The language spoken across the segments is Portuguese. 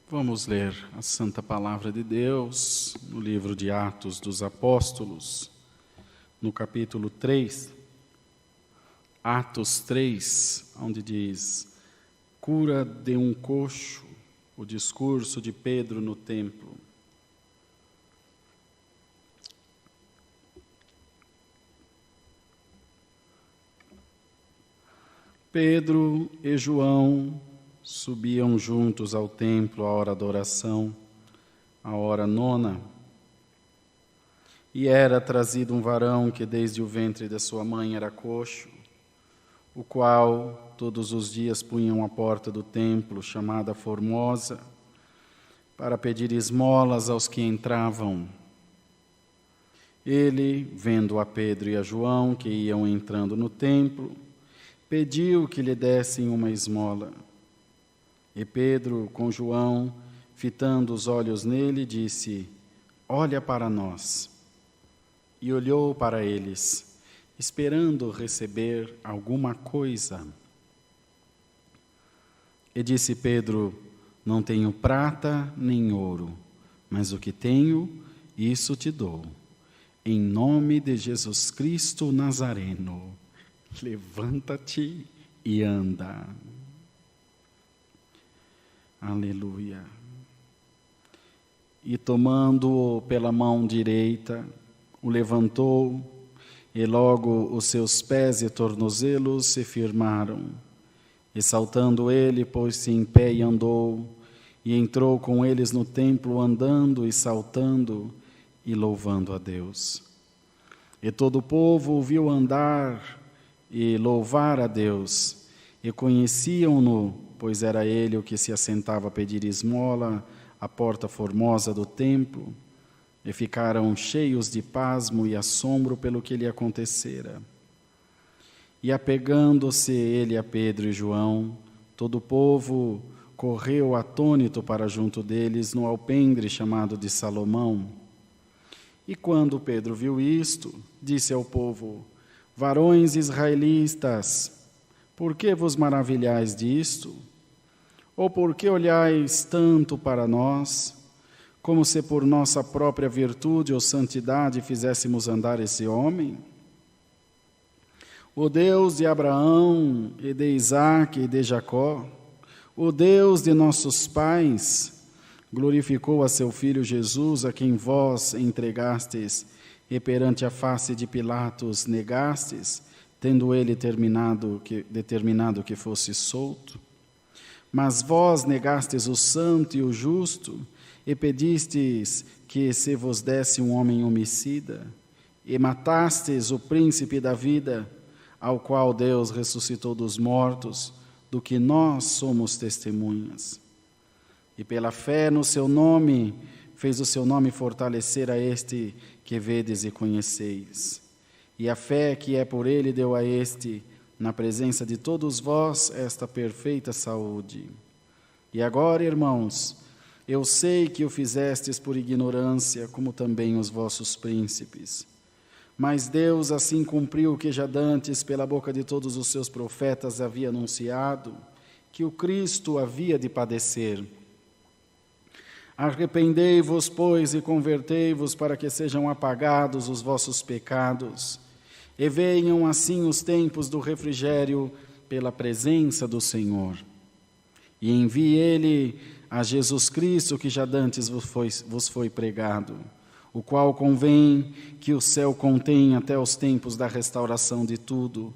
Vamos ler a Santa Palavra de Deus no livro de Atos dos Apóstolos, no capítulo 3, Atos 3, onde diz: cura de um coxo, o discurso de Pedro no templo. Pedro e João subiam juntos ao templo à hora da oração, a hora nona. E era trazido um varão que desde o ventre da sua mãe era coxo, o qual todos os dias punham à porta do templo, chamada Formosa, para pedir esmolas aos que entravam. Ele, vendo a Pedro e a João, que iam entrando no templo, pediu que lhe dessem uma esmola. E Pedro, com João, fitando os olhos nele, disse: olha para nós. E olhou para eles, esperando receber alguma coisa. E disse Pedro: não tenho prata nem ouro, mas o que tenho, isso te dou. Em nome de Jesus Cristo Nazareno, levanta-te e anda. Aleluia. E tomando-o pela mão direita, o levantou, e logo os seus pés e tornozelos se firmaram. E saltando ele, pôs-se em pé e andou, e entrou com eles no templo, andando e saltando e louvando a Deus. E todo o povo o viu andar e louvar a Deus, e conheciam-no, pois era ele o que se assentava a pedir esmola à porta formosa do templo, e ficaram cheios de pasmo e assombro pelo que lhe acontecera. E apegando-se ele a Pedro e João, todo o povo correu atônito para junto deles no alpendre chamado de Salomão. E quando Pedro viu isto, disse ao povo: varões israelitas, por que vos maravilhais disto? Ou por que olhais tanto para nós, como se por nossa própria virtude ou santidade fizéssemos andar esse homem? O Deus de Abraão e de Isaque e de Jacó, o Deus de nossos pais, glorificou a seu Filho Jesus, a quem vós entregastes e perante a face de Pilatos negastes, tendo ele determinado que fosse solto. Mas vós negastes o santo e o justo, e pedistes que se vos desse um homem homicida, e matastes o príncipe da vida, ao qual Deus ressuscitou dos mortos, do que nós somos testemunhas. E pela fé no seu nome, fez o seu nome fortalecer a este que vedes e conheceis. E a fé que é por ele deu a este, na presença de todos vós, esta perfeita saúde. E agora, irmãos, eu sei que o fizestes por ignorância, como também os vossos príncipes. Mas Deus assim cumpriu o que já dantes, pela boca de todos os seus profetas, havia anunciado, que o Cristo havia de padecer. Arrependei-vos, pois, e convertei-vos, para que sejam apagados os vossos pecados, e venham assim os tempos do refrigério pela presença do Senhor. E envie ele a Jesus Cristo, que já dantes vos foi pregado, o qual convém que o céu contenha até os tempos da restauração de tudo,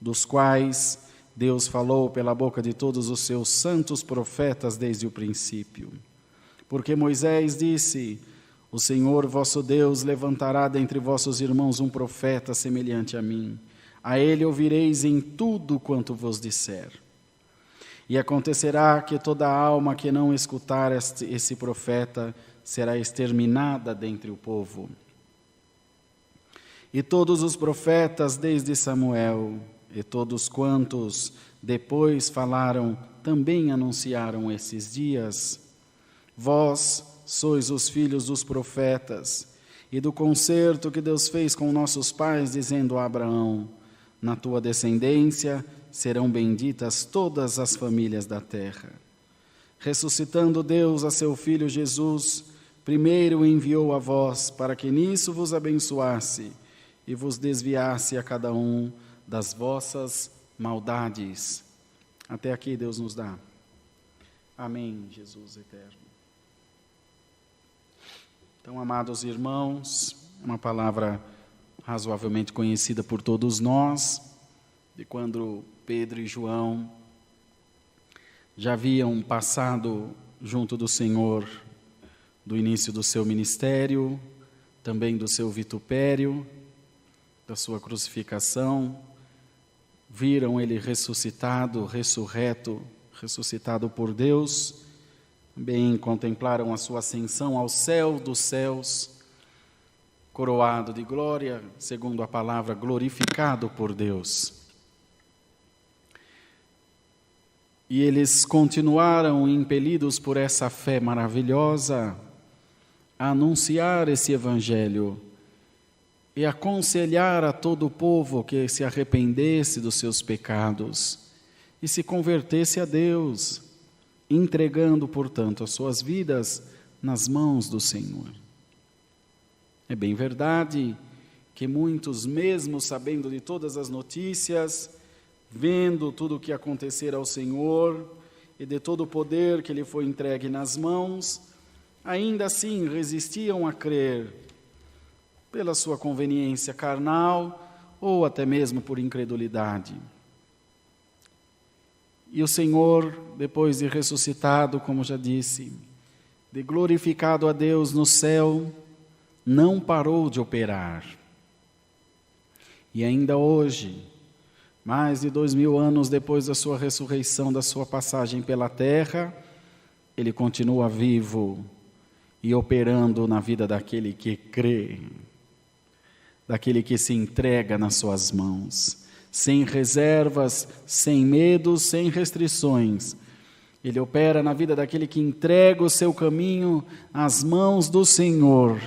dos quais Deus falou pela boca de todos os seus santos profetas desde o princípio. Porque Moisés disse: o Senhor vosso Deus levantará dentre vossos irmãos um profeta semelhante a mim. A ele ouvireis em tudo quanto vos disser. E acontecerá que toda alma que não escutar esse profeta será exterminada dentre o povo. E todos os profetas, desde Samuel, e todos quantos depois falaram, também anunciaram esses dias. Vós sois os filhos dos profetas, e do concerto que Deus fez com nossos pais, dizendo a Abraão: na tua descendência serão benditas todas as famílias da terra. Ressuscitando Deus a seu Filho Jesus, primeiro o enviou a vós, para que nisso vos abençoasse e vos desviasse a cada um das vossas maldades. Até aqui Deus nos dá. Amém, Jesus eterno. Então, amados irmãos, uma palavra razoavelmente conhecida por todos nós, de quando Pedro e João já haviam passado junto do Senhor do início do seu ministério, também do seu vitupério, da sua crucificação, viram ele ressuscitado, ressuscitado por Deus, também contemplaram a sua ascensão ao céu dos céus, coroado de glória, segundo a palavra, glorificado por Deus. E eles continuaram impelidos por essa fé maravilhosa a anunciar esse evangelho e aconselhar a todo o povo que se arrependesse dos seus pecados e se convertesse a Deus, entregando, portanto, as suas vidas nas mãos do Senhor. É bem verdade que muitos, mesmo sabendo de todas as notícias, vendo tudo o que acontecer ao Senhor e de todo o poder que lhe foi entregue nas mãos, ainda assim resistiam a crer pela sua conveniência carnal ou até mesmo por incredulidade. E o Senhor, depois de ressuscitado, como já disse, de glorificado a Deus no céu, não parou de operar. E ainda hoje, mais de 2000 anos depois da sua ressurreição, da sua passagem pela terra, ele continua vivo e operando na vida daquele que crê, daquele que se entrega nas suas mãos, sem reservas, sem medos, sem restrições. Ele opera na vida daquele que entrega o seu caminho às mãos do Senhor.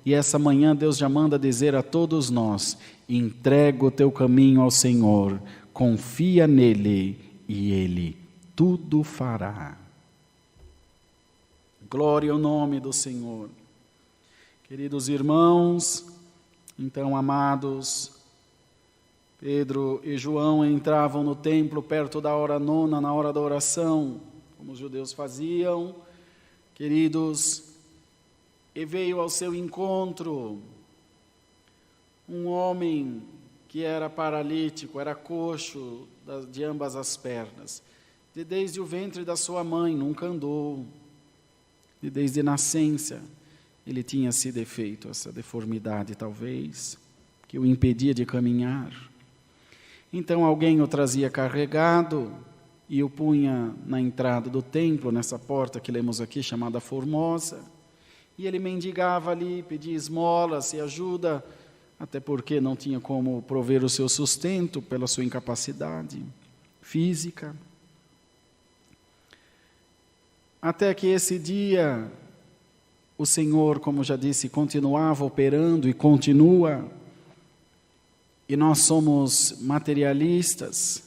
E essa manhã Deus já manda dizer a todos nós: entrega o teu caminho ao Senhor, confia nele e ele tudo fará. Glória ao nome do Senhor. Queridos irmãos, então, amados, Pedro e João entravam no templo perto da hora nona, na hora da oração, como os judeus faziam, queridos, e veio ao seu encontro um homem que era paralítico, era coxo de ambas as pernas, desde o ventre da sua mãe, nunca andou, e desde nascença ele tinha esse defeito, essa deformidade talvez, que o impedia de caminhar. Então alguém o trazia carregado e o punha na entrada do templo, nessa porta que lemos aqui, chamada Formosa, e ele mendigava ali, pedia esmolas e ajuda, até porque não tinha como prover o seu sustento pela sua incapacidade física. Até que esse dia, o Senhor, como já disse, continuava operando e continua. E nós somos materialistas,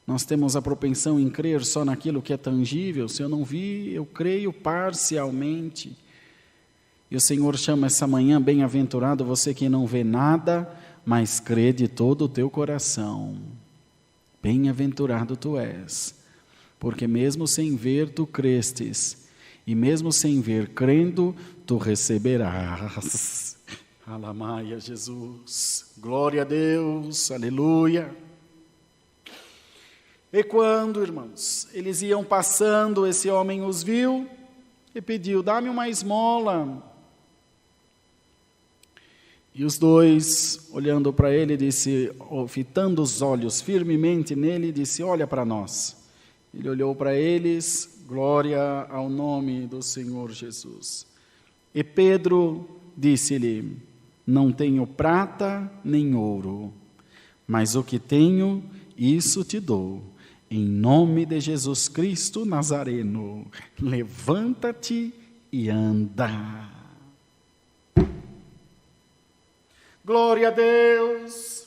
nós temos a propensão em crer só naquilo que é tangível. Se eu não vi, eu creio parcialmente. E o Senhor chama essa manhã: bem-aventurado você que não vê nada, mas crê de todo o teu coração. Bem-aventurado tu és, porque mesmo sem ver tu crestes, e mesmo sem ver, crendo, tu receberás. Alamaia, Jesus, glória a Deus, aleluia. E quando, irmãos, eles iam passando, esse homem os viu e pediu: dá-me uma esmola. E os dois, olhando para ele, disse, fitando os olhos firmemente nele, disse: olha para nós. Ele olhou para eles, glória ao nome do Senhor Jesus. E Pedro disse-lhe: não tenho prata nem ouro, mas o que tenho, isso te dou. Em nome de Jesus Cristo Nazareno, levanta-te e anda. Glória a Deus!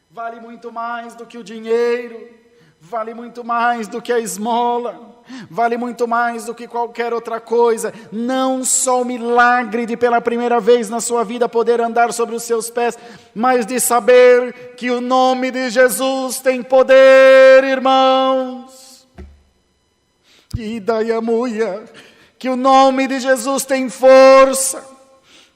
Vale muito mais do que o dinheiro, vale muito mais do que a esmola, vale muito mais do que qualquer outra coisa. Não só o milagre de pela primeira vez na sua vida poder andar sobre os seus pés, mas de saber que o nome de Jesus tem poder, irmãos. E daí a mulher, que o nome de Jesus tem força,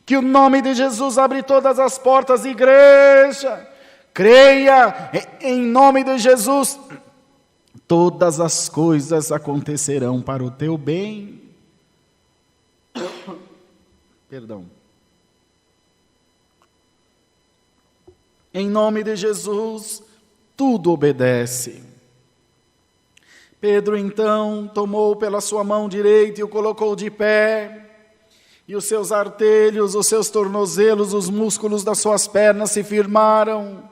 que o nome de Jesus abre todas as portas. Igreja, creia em nome de Jesus. Todas as coisas acontecerão para o teu bem. Perdão. Em nome de Jesus, tudo obedece. Pedro, então, tomou pela sua mão direita e o colocou de pé. E os seus artelhos, os seus tornozelos, os músculos das suas pernas se firmaram.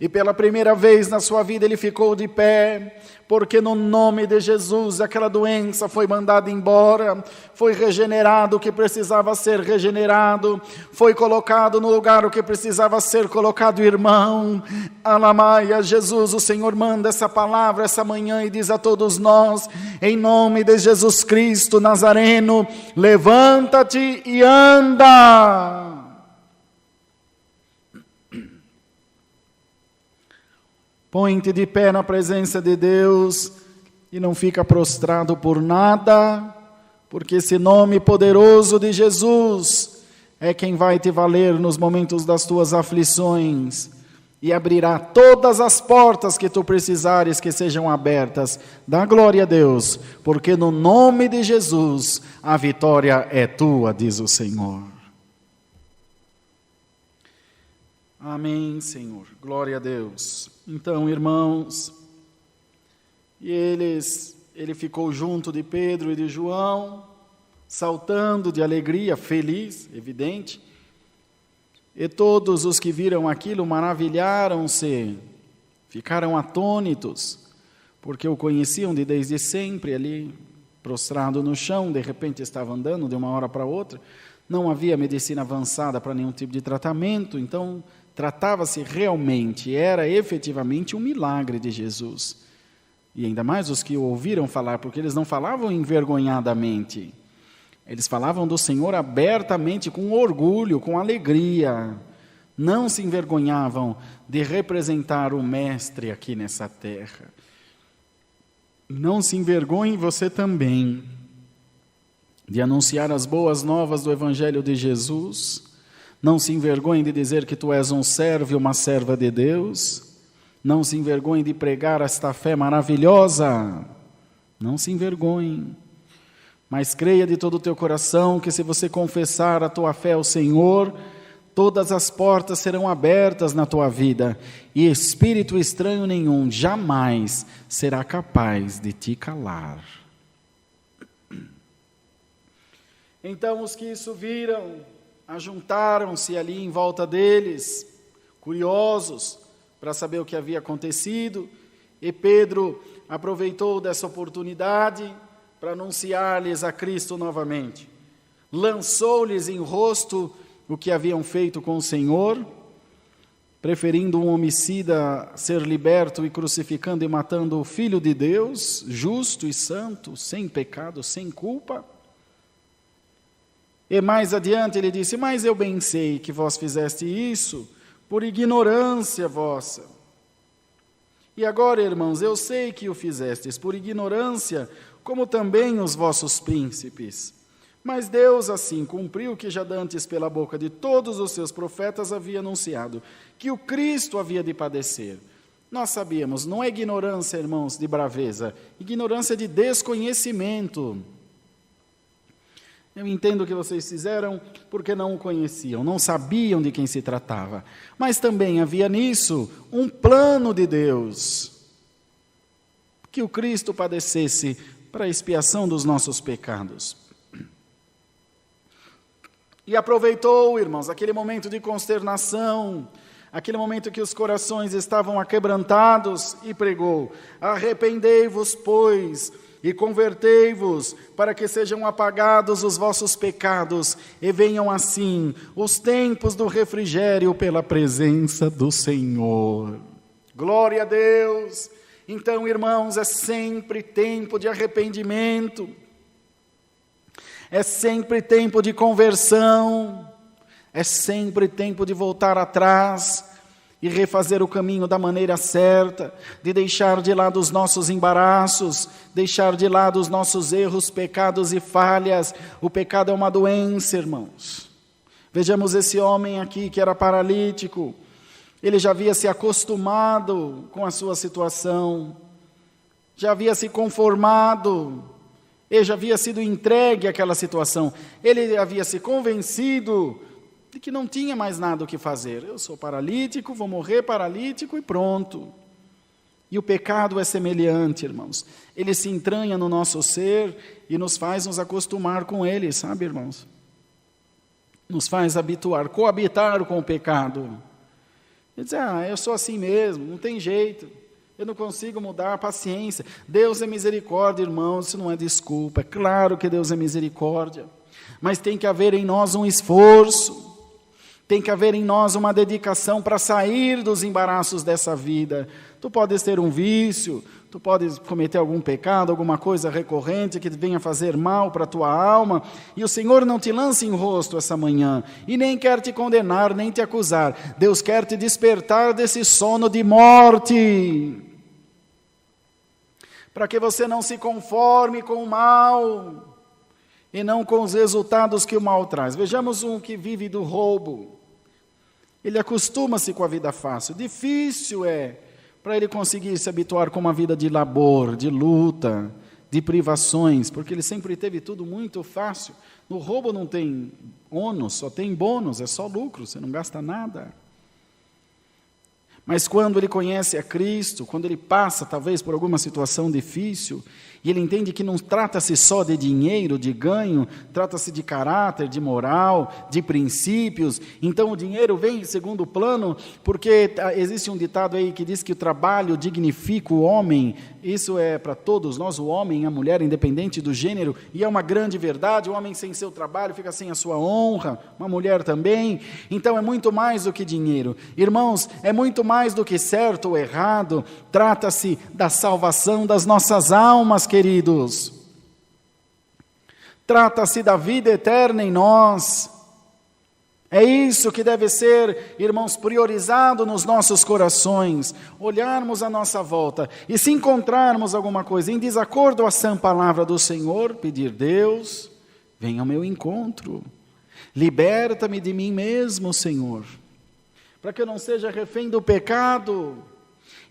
E pela primeira vez na sua vida ele ficou de pé, porque no nome de Jesus aquela doença foi mandada embora, foi regenerado o que precisava ser regenerado, foi colocado no lugar o que precisava ser colocado, irmão. Alamaia, Jesus, o Senhor manda essa palavra essa manhã e diz a todos nós, em nome de Jesus Cristo Nazareno, levanta-te e anda. Põe-te de pé na presença de Deus e não fica prostrado por nada, porque esse nome poderoso de Jesus é quem vai te valer nos momentos das tuas aflições e abrirá todas as portas que tu precisares que sejam abertas. Dá glória a Deus, porque no nome de Jesus a vitória é tua, diz o Senhor. Amém, Senhor. Glória a Deus. Então, irmãos, e ele ficou junto de Pedro e de João, saltando de alegria, feliz, evidente. E todos os que viram aquilo maravilharam-se, ficaram atônitos, porque o conheciam desde sempre ali, prostrado no chão, de repente estava andando de uma hora para outra. Não havia medicina avançada para nenhum tipo de tratamento, então tratava-se realmente, era efetivamente um milagre de Jesus. E ainda mais os que o ouviram falar, porque eles não falavam envergonhadamente. Eles falavam do Senhor abertamente, com orgulho, com alegria. Não se envergonhavam de representar o Mestre aqui nessa terra. Não se envergonhe você também de anunciar as boas novas do Evangelho de Jesus. Não se envergonhe de dizer que tu és um servo e uma serva de Deus. Não se envergonhe de pregar esta fé maravilhosa. Não se envergonhe. Mas creia de todo o teu coração que se você confessar a tua fé ao Senhor, todas as portas serão abertas na tua vida e espírito estranho nenhum jamais será capaz de te calar. Então os que isso viram, ajuntaram-se ali em volta deles, curiosos para saber o que havia acontecido, e Pedro aproveitou dessa oportunidade para anunciar-lhes a Cristo novamente. Lançou-lhes em rosto o que haviam feito com o Senhor, preferindo um homicida ser liberto e crucificando e matando o Filho de Deus, justo e santo, sem pecado, sem culpa. E mais adiante ele disse, mas eu bem sei que vós fizeste isso por ignorância vossa. E agora, irmãos, eu sei que o fizestes por ignorância, como também os vossos príncipes. Mas Deus assim cumpriu o que já dantes pela boca de todos os seus profetas havia anunciado, que o Cristo havia de padecer. Nós sabíamos, não é ignorância, irmãos, de braveza, ignorância de desconhecimento. Eu entendo o que vocês fizeram porque não o conheciam, não sabiam de quem se tratava. Mas também havia nisso um plano de Deus, que o Cristo padecesse para a expiação dos nossos pecados. E aproveitou, irmãos, aquele momento de consternação, aquele momento que os corações estavam aquebrantados e pregou, arrependei-vos, pois, e convertei-vos, para que sejam apagados os vossos pecados, e venham assim os tempos do refrigério pela presença do Senhor. Glória a Deus! Então, irmãos, é sempre tempo de arrependimento, é sempre tempo de conversão, é sempre tempo de voltar atrás e refazer o caminho da maneira certa, de deixar de lado os nossos embaraços, deixar de lado os nossos erros, pecados e falhas. O pecado é uma doença, irmãos. Vejamos esse homem aqui que era paralítico. Ele já havia se acostumado com a sua situação, já havia se conformado, ele já havia sido entregue àquela situação, ele havia se convencido de que não tinha mais nada o que fazer. Eu sou paralítico, vou morrer paralítico e pronto. E o pecado é semelhante, irmãos. Ele se entranha no nosso ser e nos faz nos acostumar com ele, sabe, irmãos? Nos faz habituar, coabitar com o pecado. Ele diz, eu sou assim mesmo, não tem jeito, eu não consigo mudar, paciência. Deus é misericórdia, irmãos, isso não é desculpa. É claro que Deus é misericórdia, mas tem que haver em nós um esforço, tem que haver em nós uma dedicação para sair dos embaraços dessa vida. Tu podes ter um vício, tu podes cometer algum pecado, alguma coisa recorrente que venha fazer mal para a tua alma, e o Senhor não te lança em rosto essa manhã, e nem quer te condenar, nem te acusar. Deus quer te despertar desse sono de morte, para que você não se conforme com o mal, e não com os resultados que o mal traz. Vejamos um que vive do roubo. Ele acostuma-se com a vida fácil. Difícil é para ele conseguir se habituar com uma vida de labor, de luta, de privações, porque ele sempre teve tudo muito fácil. No roubo não tem ônus, só tem bônus, é só lucro, você não gasta nada. Mas quando ele conhece a Cristo, quando ele passa talvez por alguma situação difícil, e ele entende que não trata-se só de dinheiro, de ganho, trata-se de caráter, de moral, de princípios. Então o dinheiro vem em segundo plano, porque existe um ditado aí que diz que o trabalho dignifica o homem. Isso é para todos nós, o homem e a mulher, independente do gênero, e é uma grande verdade. O homem sem seu trabalho fica sem a sua honra, uma mulher também. Então é muito mais do que dinheiro. Irmãos, é muito mais do que certo ou errado, trata-se da salvação das nossas almas, queridos. Trata-se da vida eterna em nós. É isso que deve ser, irmãos, priorizado nos nossos corações. Olharmos à nossa volta e se encontrarmos alguma coisa em desacordo à sã palavra do Senhor, pedir, Deus, venha ao meu encontro. Liberta-me de mim mesmo, Senhor, para que eu não seja refém do pecado,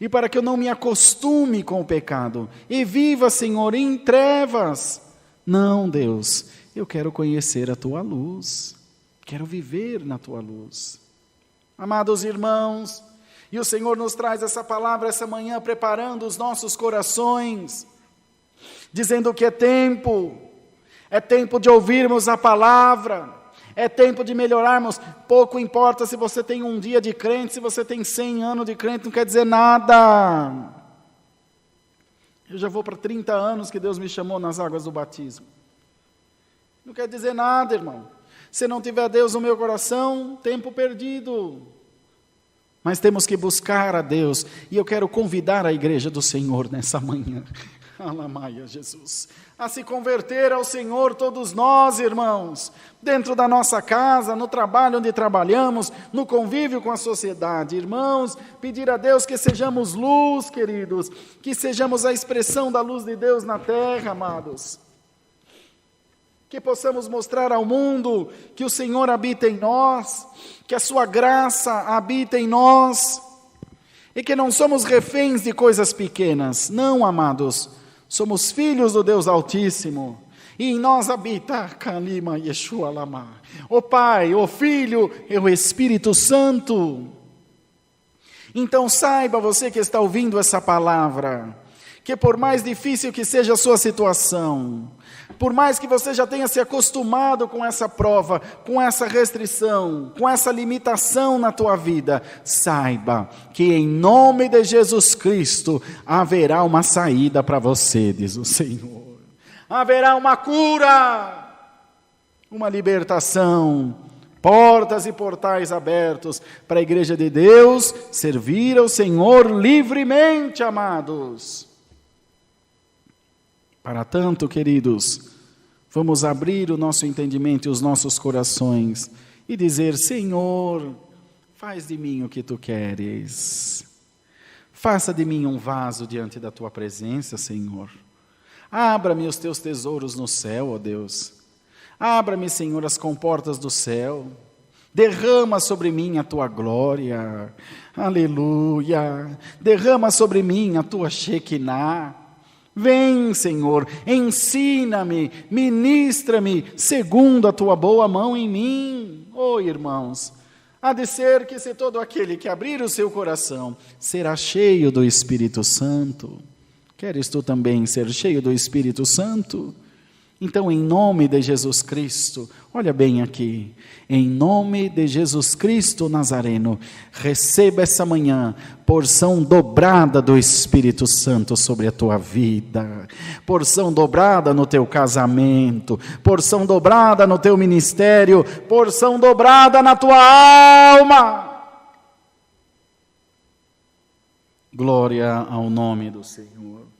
e para que eu não me acostume com o pecado, e viva, Senhor, em trevas. Não, Deus, eu quero conhecer a Tua luz, quero viver na Tua luz. Amados irmãos, e o Senhor nos traz essa palavra essa manhã, preparando os nossos corações, dizendo que é tempo de ouvirmos a palavra, é tempo de melhorarmos. Pouco importa se você tem um dia de crente, se você tem 100 anos de crente, não quer dizer nada. Eu já vou para 30 anos que Deus me chamou nas águas do batismo. Não quer dizer nada, irmão. Se não tiver Deus no meu coração, tempo perdido. Mas temos que buscar a Deus. E eu quero convidar a igreja do Senhor nessa manhã. Alamaia, Jesus. A se converter ao Senhor, todos nós, irmãos, dentro da nossa casa, no trabalho onde trabalhamos, no convívio com a sociedade. Irmãos, pedir a Deus que sejamos luz, queridos, que sejamos a expressão da luz de Deus na terra, amados. Que possamos mostrar ao mundo que o Senhor habita em nós, que a sua graça habita em nós, e que não somos reféns de coisas pequenas. Não, amados, somos filhos do Deus Altíssimo, e em nós habita Kalima Yeshua Lama, o Pai, o Filho e o Espírito Santo. Então saiba, você que está ouvindo essa palavra, que por mais difícil que seja a sua situação, por mais que você já tenha se acostumado com essa prova, com essa restrição, com essa limitação na tua vida, saiba que em nome de Jesus Cristo haverá uma saída para você, diz o Senhor. Haverá uma cura, uma libertação, portas e portais abertos para a igreja de Deus servir ao Senhor livremente, amados. Para tanto, queridos, vamos abrir o nosso entendimento e os nossos corações e dizer: Senhor, faz de mim o que Tu queres. Faça de mim um vaso diante da Tua presença, Senhor. Abra-me os Teus tesouros no céu, ó Deus. Abra-me, Senhor, as comportas do céu. Derrama sobre mim a Tua glória. Aleluia. Derrama sobre mim a Tua Shekinah. Vem, Senhor, ensina-me, ministra-me segundo a Tua boa mão em mim. Oh, irmãos, há de ser que se todo aquele que abrir o seu coração será cheio do Espírito Santo. Queres tu também ser cheio do Espírito Santo? Então, em nome de Jesus Cristo, olha bem aqui, em nome de Jesus Cristo Nazareno, receba essa manhã porção dobrada do Espírito Santo sobre a tua vida, porção dobrada no teu casamento, porção dobrada no teu ministério, porção dobrada na tua alma. Glória ao nome do Senhor.